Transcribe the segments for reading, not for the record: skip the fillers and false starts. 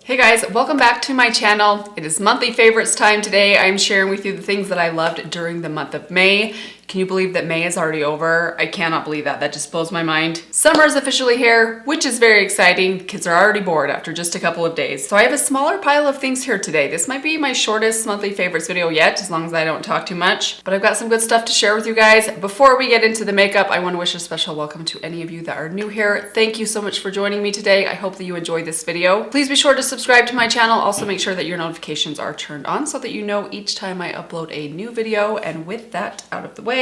Hey guys, welcome back to my channel. It is monthly favorites time today. I'm sharing with you the things that I loved during the month of May. Can you believe that May is already over? I cannot believe that. That just blows my mind. Summer is officially here, which is very exciting. Kids are already bored after just a couple of days. So I have a smaller pile of things here today. This might be my shortest monthly favorites video yet, as long as I don't talk too much. But I've got some good stuff to share with you guys. Before we get into the makeup, I want to wish a special welcome to any of you that are new here. Thank you so much for joining me today. I hope that you enjoyed this video. Please be sure to subscribe to my channel. Also make sure that your notifications are turned on so that you know each time I upload a new video. And with that out of the way,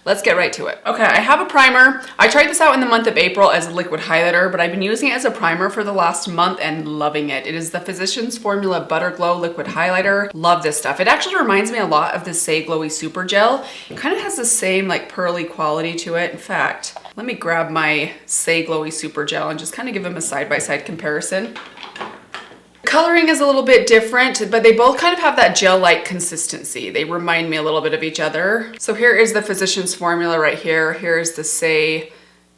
let's get right to it. Okay, I have a primer. I tried this out in the month of April as a liquid highlighter, but I've been using it as a primer for the last month and loving it. It is the Physicians Formula Butter Glow Liquid Highlighter. Love this stuff. It actually reminds me a lot of the Say Glowy Super Gel. It kind of has the same like pearly quality to it. In fact, let me grab my Say Glowy Super Gel and just kind of give them a side-by-side comparison. Coloring is a little bit different, but they both kind of have that gel-like consistency. They remind me a little bit of each other. So here is the Physicians Formula right here. Here's the Say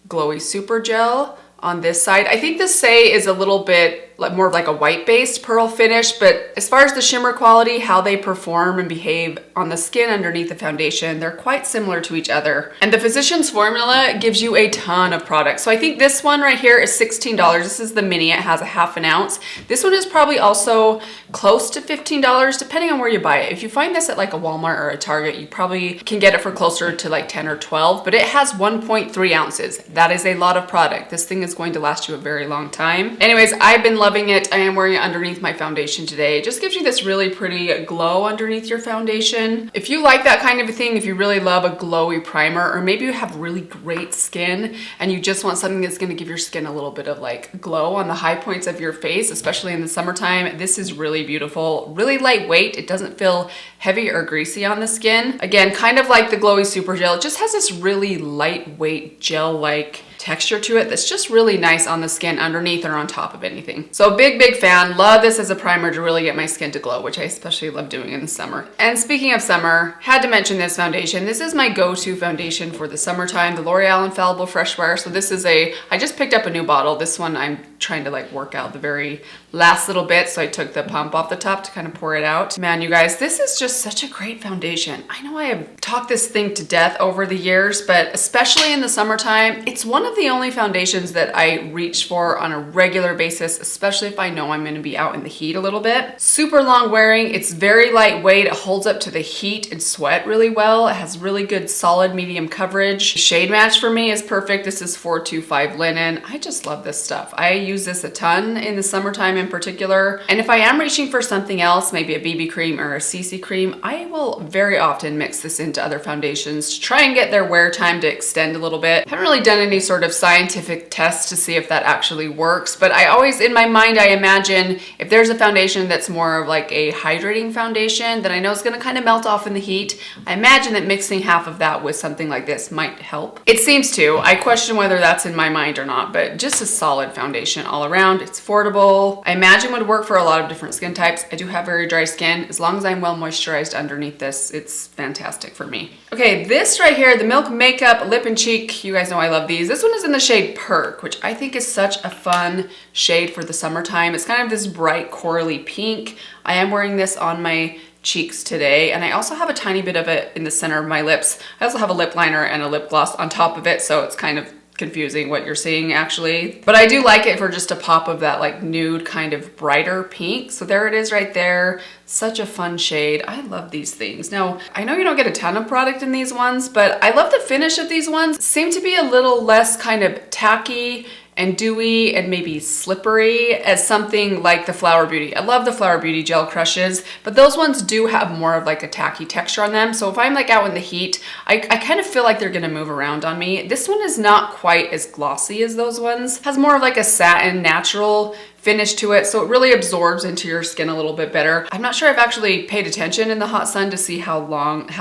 Glowy Super Gel on this side. I think the Say is a little bit more of like a white-based pearl finish, but as far as the shimmer quality, how they perform and behave on the skin underneath the foundation, they're quite similar to each other. And the Physicians Formula gives you a ton of products. So I think this one right here is $16. This is the mini. It has a half an ounce. This one is probably also close to $15, depending on where you buy it. If you find this at like a Walmart or a Target, you probably can get it for closer to like 10 or 12, but it has 1.3 ounces. That is a lot of product. This thing is going to last you a very long time. Anyways, I've been loving it. I am wearing it underneath my foundation today. It just gives you this really pretty glow underneath your foundation. If you like that kind of a thing, if you really love a glowy primer, or maybe you have really great skin and you just want something that's going to give your skin a little bit of like glow on the high points of your face, especially in the summertime, this is really beautiful. Really lightweight. It doesn't feel heavy or greasy on the skin. Again, kind of like the Glowy Super Gel. It just has this really lightweight gel-like texture to it that's just really nice on the skin underneath or on top of anything. So big fan. Love this as a primer to really get my skin to glow, which I especially love doing in the summer. And speaking of summer, had to mention this foundation. This is my go-to foundation for the summertime, the L'Oreal Infallible Fresh Wear. So this is I just picked up a new bottle. This one I'm trying to like work out the very last little bit, so I took the pump off the top to kind of pour it out. Man, you guys, this is just such a great foundation. I know I have talked this thing to death over the years, but especially in the summertime, it's one of the only foundations that I reach for on a regular basis, especially if I know I'm going to be out in the heat a little bit. Super long wearing. It's very lightweight. It holds up to the heat and sweat really well. It has really good solid medium coverage. Shade match for me is perfect. This is 425 linen. I just love this stuff. I use this a ton in the summertime in particular. And if I am reaching for something else, maybe a BB cream or a CC cream, I will very often mix this into other foundations to try and get their wear time to extend a little bit. I haven't really done any sort of scientific test to see if that actually works, but I always, in my mind, I imagine if there's a foundation that's more of like a hydrating foundation that I know is going to kind of melt off in the heat, I imagine that mixing half of that with something like this might help. It seems to. I question whether that's in my mind or not, but just a solid foundation all around. It's affordable. I imagine would work for a lot of different skin types. I do have very dry skin. As long as I'm well moisturized underneath this, it's fantastic for me. Okay, this right here, the Milk Makeup Lip and Cheek. You guys know I love these. This one is in the shade Perk, which I think is such a fun shade for the summertime. It's kind of this bright corally pink. I am wearing this on my cheeks today, and I also have a tiny bit of it in the center of my lips. I also have a lip liner and a lip gloss on top of it, so it's kind of confusing what you're seeing actually. But I do like it for just a pop of that like nude kind of brighter pink. So there it is right there. Such a fun shade. I love these things. Now, I know you don't get a ton of product in these ones, but I love the finish of these ones. Seem to be a little less kind of tacky and dewy and maybe slippery as something like the Flower Beauty. I love the Flower Beauty Gel Crushes, but those ones do have more of like a tacky texture on them. So if I'm like out in the heat, I kind of feel like they're gonna move around on me. This one is not quite as glossy as those ones. Has more of like a satin natural finish to it, so it really absorbs into your skin a little bit better. I'm not sure I've actually paid attention in the hot sun to see how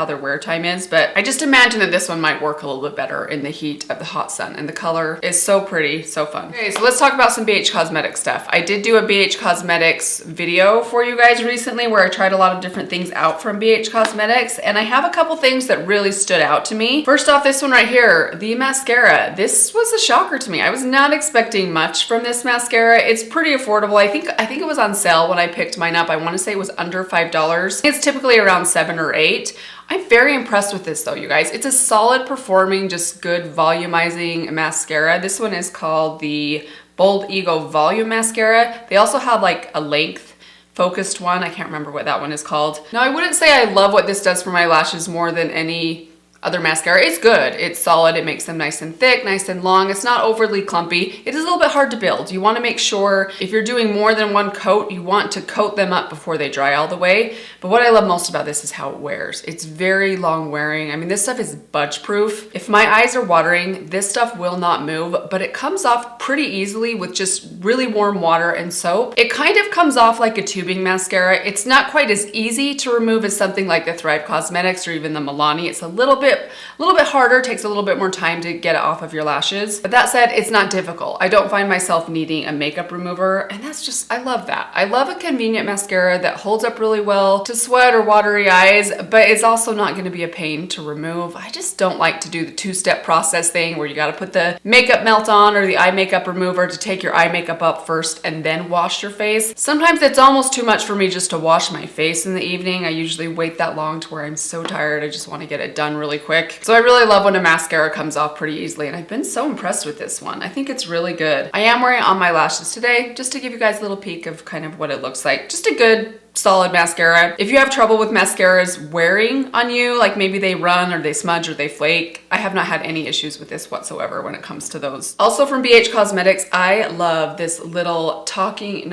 their wear time is, but I just imagine that this one might work a little bit better in the heat of the hot sun, and the color is so pretty, so fun. Okay, so let's talk about some BH Cosmetics stuff. I did do a BH Cosmetics video for you guys recently where I tried a lot of different things out from BH Cosmetics, and I have a couple things that really stood out to me. First off, this one right here, the mascara. This was a shocker to me. I was not expecting much from this mascara. It's pretty pretty affordable. I think it was on sale when I picked mine up. I want to say it was under $5. It's typically around 7 or 8. I'm very impressed with this though, you guys. It's a solid performing, just good volumizing mascara. This one is called the Bold Ego Volume Mascara. They also have like a length focused one. I can't remember what that one is called. Now, I wouldn't say I love what this does for my lashes more than any other mascara. It's good. It's solid. It makes them nice and thick, nice and long. It's not overly clumpy. It is a little bit hard to build. You want to make sure if you're doing more than one coat, you want to coat them up before they dry all the way. But what I love most about this is how it wears. It's very long wearing. I mean, this stuff is budge proof. If my eyes are watering, this stuff will not move, but it comes off pretty easily with just really warm water and soap. It kind of comes off like a tubing mascara. It's not quite as easy to remove as something like the Thrive Cosmetics or even the Milani. It's a little bit harder, takes a little bit more time to get it off of your lashes. But that said, it's not difficult. I don't find myself needing a makeup remover, and that's just, I love that. I love a convenient mascara that holds up really well to sweat or watery eyes, but it's also not gonna be a pain to remove. I just don't like to do the two-step process thing where you gotta put the makeup melt on or the eye makeup remover to take your eye makeup up first and then wash your face. Sometimes it's almost too much for me just to wash my face in the evening. I usually wait that long to where I'm so tired, I just wanna get it done really quick. So I really love when a mascara comes off pretty easily, and I've been so impressed with this one. I think it's really good. I am wearing it on my lashes today just to give you guys a little peek of kind of what it looks like. Just a good solid mascara. If you have trouble with mascaras wearing on you, like maybe they run or they smudge or they flake, I have not had any issues with this whatsoever when it comes to those. Also from BH Cosmetics, I love this little tempting,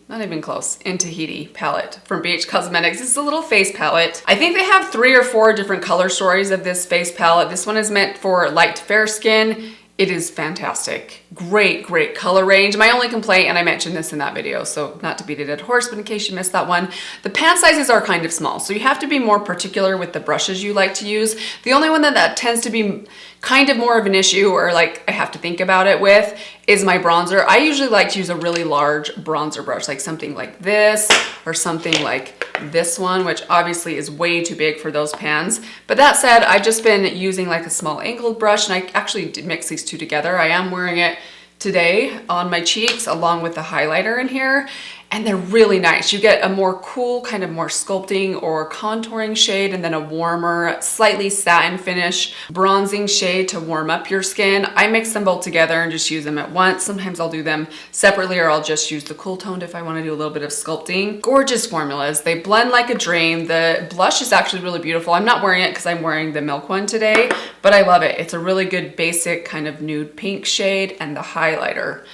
not even close, in Tahiti palette from BH Cosmetics. This is a little face palette. I think they have 3 or 4 different color stories of this face palette. This one is meant for light to fair skin. It is fantastic. Great, great color range. My only complaint, and I mentioned this in that video, so not to beat a dead horse, but in case you missed that one, the pan sizes are kind of small, so you have to be more particular with the brushes you like to use. The only one that tends to be kind of more of an issue, or like I have to think about it with, is my bronzer. I usually like to use a really large bronzer brush, like something like this, or something like this one, which obviously is way too big for those pans. But that said, I've just been using like a small angled brush, and I actually did mix these two together. I am wearing it today on my cheeks along with the highlighter in here, and they're really nice. You get a more cool, kind of more sculpting or contouring shade, and then a warmer, slightly satin finish, bronzing shade to warm up your skin. I mix them both together and just use them at once. Sometimes I'll do them separately, or I'll just use the cool toned if I want to do a little bit of sculpting. Gorgeous formulas. They blend like a dream. The blush is actually really beautiful. I'm not wearing it because I'm wearing the milk one today, but I love it. It's a really good basic kind of nude pink shade, and the highlighter.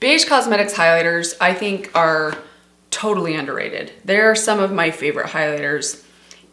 BH Cosmetics highlighters, I think, are totally underrated. They're some of my favorite highlighters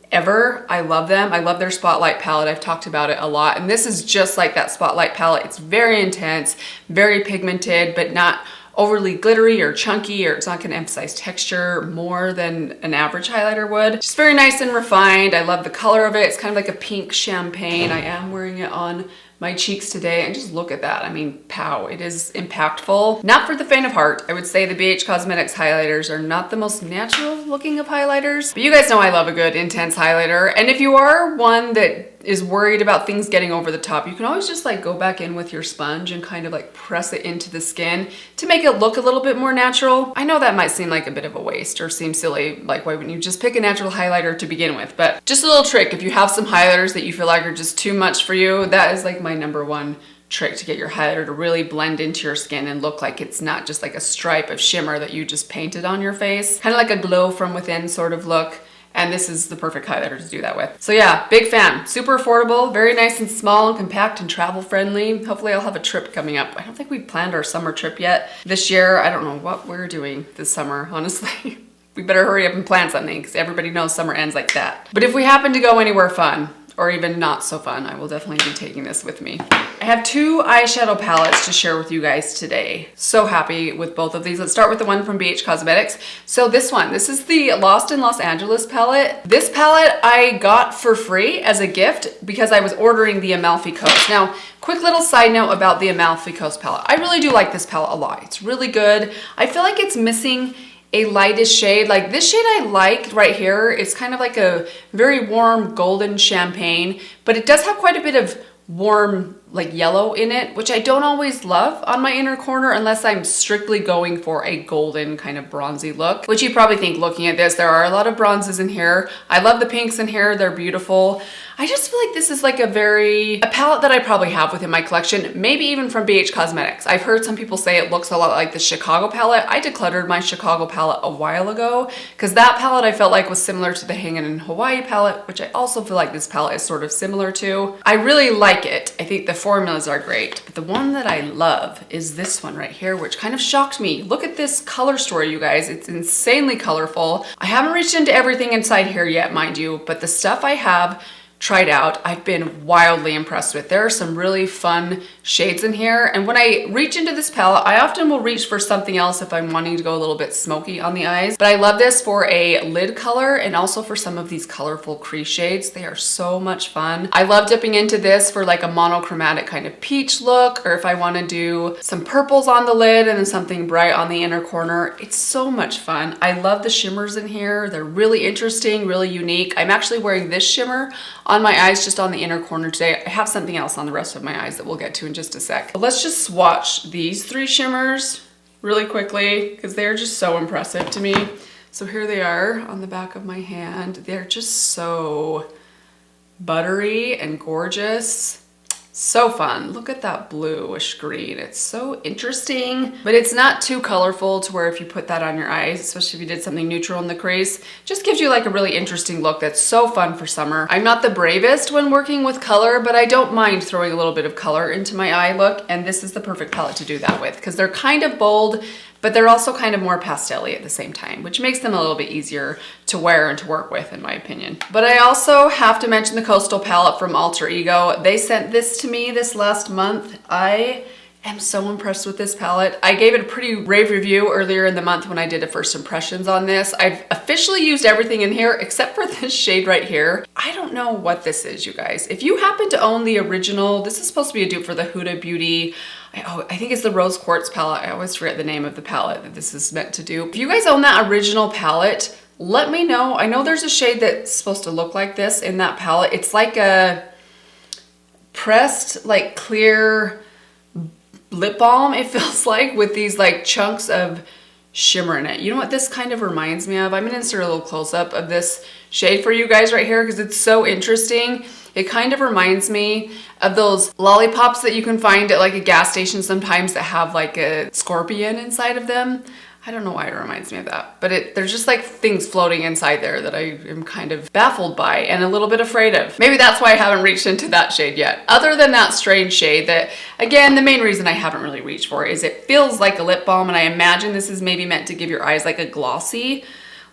ever. I love them. I love their Spotlight palette. I've talked about it a lot, and this is just like that Spotlight palette. It's very intense, very pigmented, but not overly glittery or chunky, or it's not going to emphasize texture more than an average highlighter would. Just very nice and refined. I love the color of it. It's kind of like a pink champagne. I am wearing it on my cheeks today, and just look at that. I mean, pow, it is impactful. Not for the faint of heart. I would say the BH Cosmetics highlighters are not the most natural looking of highlighters, but you guys know I love a good intense highlighter. And if you are one that is worried about things getting over the top, you can always just like go back in with your sponge and kind of like press it into the skin to make it look a little bit more natural. I know that might seem like a bit of a waste or seem silly, like why wouldn't you just pick a natural highlighter to begin with? But just a little trick, if you have some highlighters that you feel like are just too much for you, that is like my #1 trick to get your highlighter to really blend into your skin and look like it's not just like a stripe of shimmer that you just painted on your face. Kind of like a glow from within sort of look. And this is the perfect highlighter to do that with. So yeah, big fan. Super affordable, very nice and small and compact and travel friendly. Hopefully I'll have a trip coming up. I don't think we've planned our summer trip yet this year. I don't know what we're doing this summer, honestly. We better hurry up and plan something because everybody knows summer ends like that. But if we happen to go anywhere fun, or even not so fun, I will definitely be taking this with me. I have 2 eyeshadow palettes to share with you guys today. So happy with both of these. Let's start with the one from BH Cosmetics. So this is the Lost in Los Angeles palette. This palette I got for free as a gift because I was ordering the Amalfi Coast. Now, quick little side note about the Amalfi Coast palette. I really do like this palette a lot. It's really good. I feel like it's missing a lightest shade. Like this shade I like right here. It's kind of like a very warm golden champagne, but it does have quite a bit of warm like yellow in it, which I don't always love on my inner corner unless I'm strictly going for a golden kind of bronzy look, which you probably think looking at this, there are a lot of bronzes in here. I love the pinks in here, they're beautiful. I just feel like this is like a palette that I probably have within my collection, maybe even from BH Cosmetics. I've heard some people say it looks a lot like the Chicago palette. I decluttered my Chicago palette a while ago because that palette I felt like was similar to the Hangin' in Hawaii palette, which I also feel like this palette is sort of similar to. I really like it. I think the formulas are great, but the one that I love is this one right here, which kind of shocked me. Look at this color story, you guys. It's insanely colorful. I haven't reached into everything inside here yet, mind you, but the stuff I have tried out, I've been wildly impressed with. There are some really fun shades in here, and when I reach into this palette, I often will reach for something else if I'm wanting to go a little bit smoky on the eyes, but I love this for a lid color and also for some of these colorful crease shades. They are so much fun. I love dipping into this for like a monochromatic kind of peach look, or if I want to do some purples on the lid and then something bright on the inner corner. It's so much fun. I love the shimmers in here. They're really interesting, really unique. I'm actually wearing this shimmer on my eyes just on the inner corner today. I have something else on the rest of my eyes that we'll get to in just a sec. But let's just swatch these three shimmers really quickly because they're just so impressive to me. So here they are on the back of my hand. They're just so buttery and gorgeous. So fun. Look at that bluish green. It's so interesting, but it's not too colorful to where if you put that on your eyes, especially if you did something neutral in the crease, just gives you like a really interesting look that's so fun for summer. I'm not the bravest when working with color, but I don't mind throwing a little bit of color into my eye look, and this is the perfect palette to do that with because they're kind of bold, but they're also kind of more pastel-y at the same time, which makes them a little bit easier to wear and to work with, in my opinion. But I also have to mention the Coastal palette from Alter Ego. They sent this to me this last month. I am so impressed with this palette. I gave it a pretty rave review earlier in the month when I did a first impressions on this. I've officially used everything in here except for this shade right here. I don't know what this is, you guys. If you happen to own the original, this is supposed to be a dupe for the Huda Beauty. I think it's the Rose Quartz palette. I always forget the name of the palette that this is meant to do. If you guys own that original palette, let me know. I know there's a shade that's supposed to look like this in that palette. It's like a pressed, like clear lip balm, it feels like, with these like chunks of shimmer in it. You know what this kind of reminds me of? I'm gonna insert a little close-up of this shade for you guys right here because it's so interesting. It kind of reminds me of those lollipops that you can find at like a gas station sometimes that have like a scorpion inside of them. I don't know why it reminds me of that, but there's just like things floating inside there that I am kind of baffled by and a little bit afraid of. Maybe that's why I haven't reached into that shade yet. Other than that strange shade that, again, the main reason I haven't really reached for is it feels like a lip balm, and I imagine this is maybe meant to give your eyes like a glossy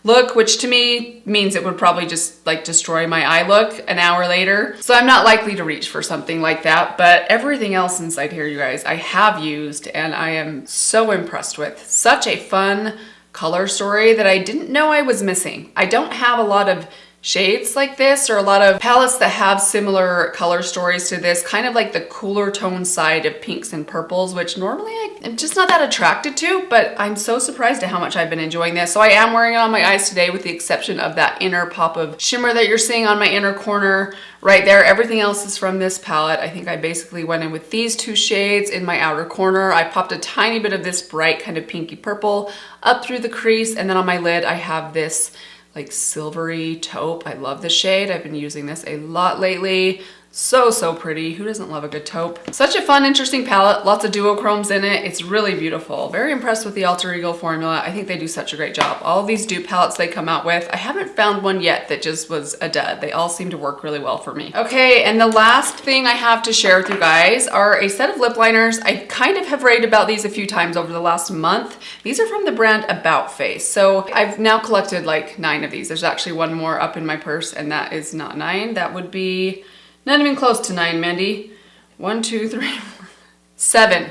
look, which to me means it would probably just like destroy my eye look an hour later. So I'm not likely to reach for something like that, but everything else inside here, you guys, I have used and I am so impressed with. Such a fun color story that I didn't know I was missing. I don't have a lot of shades like this or a lot of palettes that have similar color stories to this, kind of like the cooler tone side of pinks and purples, which normally I'm just not that attracted to, but I'm so surprised at how much I've been enjoying this. So I am wearing it on my eyes today with the exception of that inner pop of shimmer that you're seeing on my inner corner right there. Everything else is from this palette. I think I basically went in with these two shades in my outer corner. I popped a tiny bit of this bright kind of pinky purple up through the crease, and then on my lid I have this like silvery taupe. I love this shade. I've been using this a lot lately. So pretty. Who doesn't love a good taupe? Such a fun, interesting palette. Lots of duochromes in it. It's really beautiful. Very impressed with the Alter Ego formula. I think they do such a great job. All of these dupe palettes they come out with, I haven't found one yet that just was a dud. They all seem to work really well for me. Okay, and the last thing I have to share with you guys are a set of lip liners. I kind of have raved about these a few times over the last month. These are from the brand About Face. So I've now collected like 9 of these. There's actually one more up in my purse, and that is not 9. That would be not even close to 9, Mandy. 1, 2, 3, 4, 7.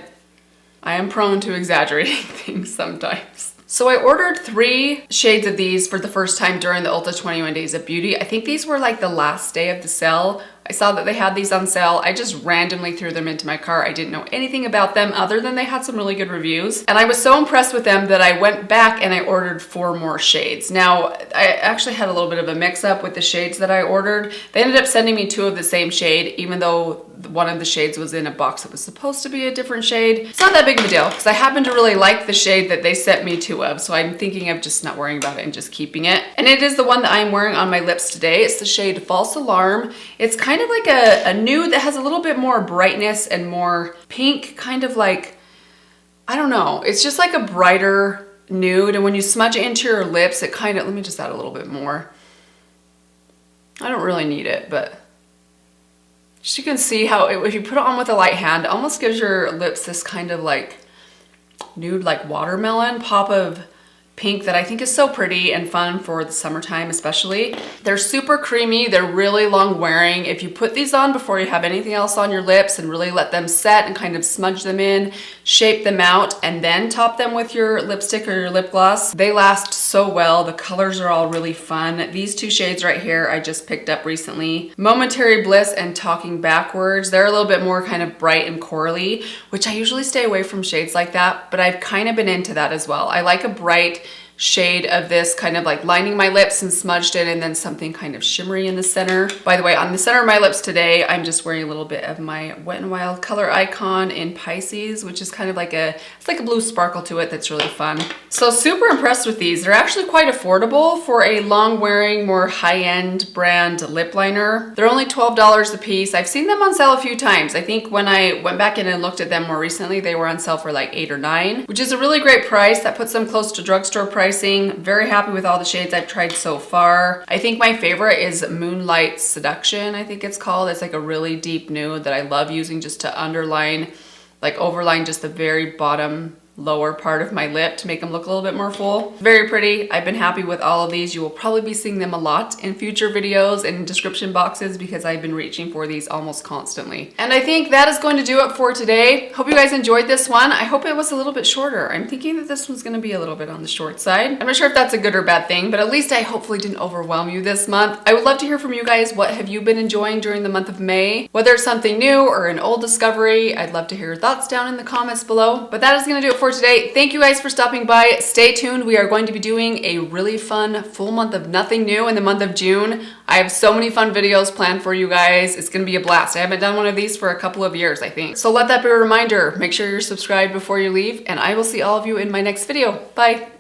I am prone to exaggerating things sometimes. So I ordered 3 shades of these for the first time during the Ulta 21 Days of Beauty. I think these were like the last day of the sale. I saw that they had these on sale. I just randomly threw them into my cart. I didn't know anything about them other than they had some really good reviews. And I was so impressed with them that I went back and I ordered 4 more shades. Now, I actually had a little bit of a mix up with the shades that I ordered. They ended up sending me 2 of the same shade, even though one of the shades was in a box that was supposed to be a different shade. It's not that big of a deal because I happen to really like the shade that they sent me 2 of, so I'm thinking of just not worrying about it and just keeping it. And it is the one that I'm wearing on my lips today. It's the shade False Alarm. It's kind of like a nude that has a little bit more brightness and more pink, kind of like, I don't know. It's just like a brighter nude, and when you smudge it into your lips, it kind of, let me just add a little bit more. I don't really need it, but just you can see how if you put it on with a light hand, it almost gives your lips this kind of like nude, like watermelon pop of pink that I think is so pretty and fun for the summertime especially. They're super creamy, they're really long wearing. If you put these on before you have anything else on your lips and really let them set and kind of smudge them in, shape them out, and then top them with your lipstick or your lip gloss, they last so well. The colors are all really fun. These 2 shades right here I just picked up recently. Momentary Bliss and Talking Backwards. They're a little bit more kind of bright and corally, which I usually stay away from shades like that, but I've kind of been into that as well. I like a bright shade of this, kind of like lining my lips and smudged it, and then something kind of shimmery in the center. By the way, on the center of my lips today, I'm just wearing a little bit of my Wet n Wild color icon in Pisces, which is kind of like it's like a blue sparkle to it that's really fun. So super impressed with these. They're actually quite affordable for a long wearing, more high-end brand lip liner. They're only $12 a piece. I've seen them on sale a few times. I think when I went back in and looked at them more recently, they were on sale for like $8 or $9, which is a really great price. That puts them close to drugstore price. Very happy with all the shades I've tried so far. I think my favorite is Moonlight Seduction, I think it's called. It's like a really deep nude that I love using just to underline, like overline just the very bottom lower part of my lip to make them look a little bit more full. Very pretty. I've been happy with all of these. You will probably be seeing them a lot in future videos and description boxes because I've been reaching for these almost constantly. And I think that is going to do it for today. Hope you guys enjoyed this one. I hope it was a little bit shorter. I'm thinking that this one's going to be a little bit on the short side. I'm not sure if that's a good or bad thing, but at least I hopefully didn't overwhelm you this month. I would love to hear from you guys. What have you been enjoying during the month of May? Whether it's something new or an old discovery, I'd love to hear your thoughts down in the comments below. But that is going to do it for today. Thank you guys for stopping by. Stay tuned. We are going to be doing a really fun full month of nothing new in the month of June. I have so many fun videos planned for you guys. It's going to be a blast. I haven't done one of these for a couple of years, I think. So let that be a reminder. Make sure you're subscribed before you leave, and I will see all of you in my next video. Bye.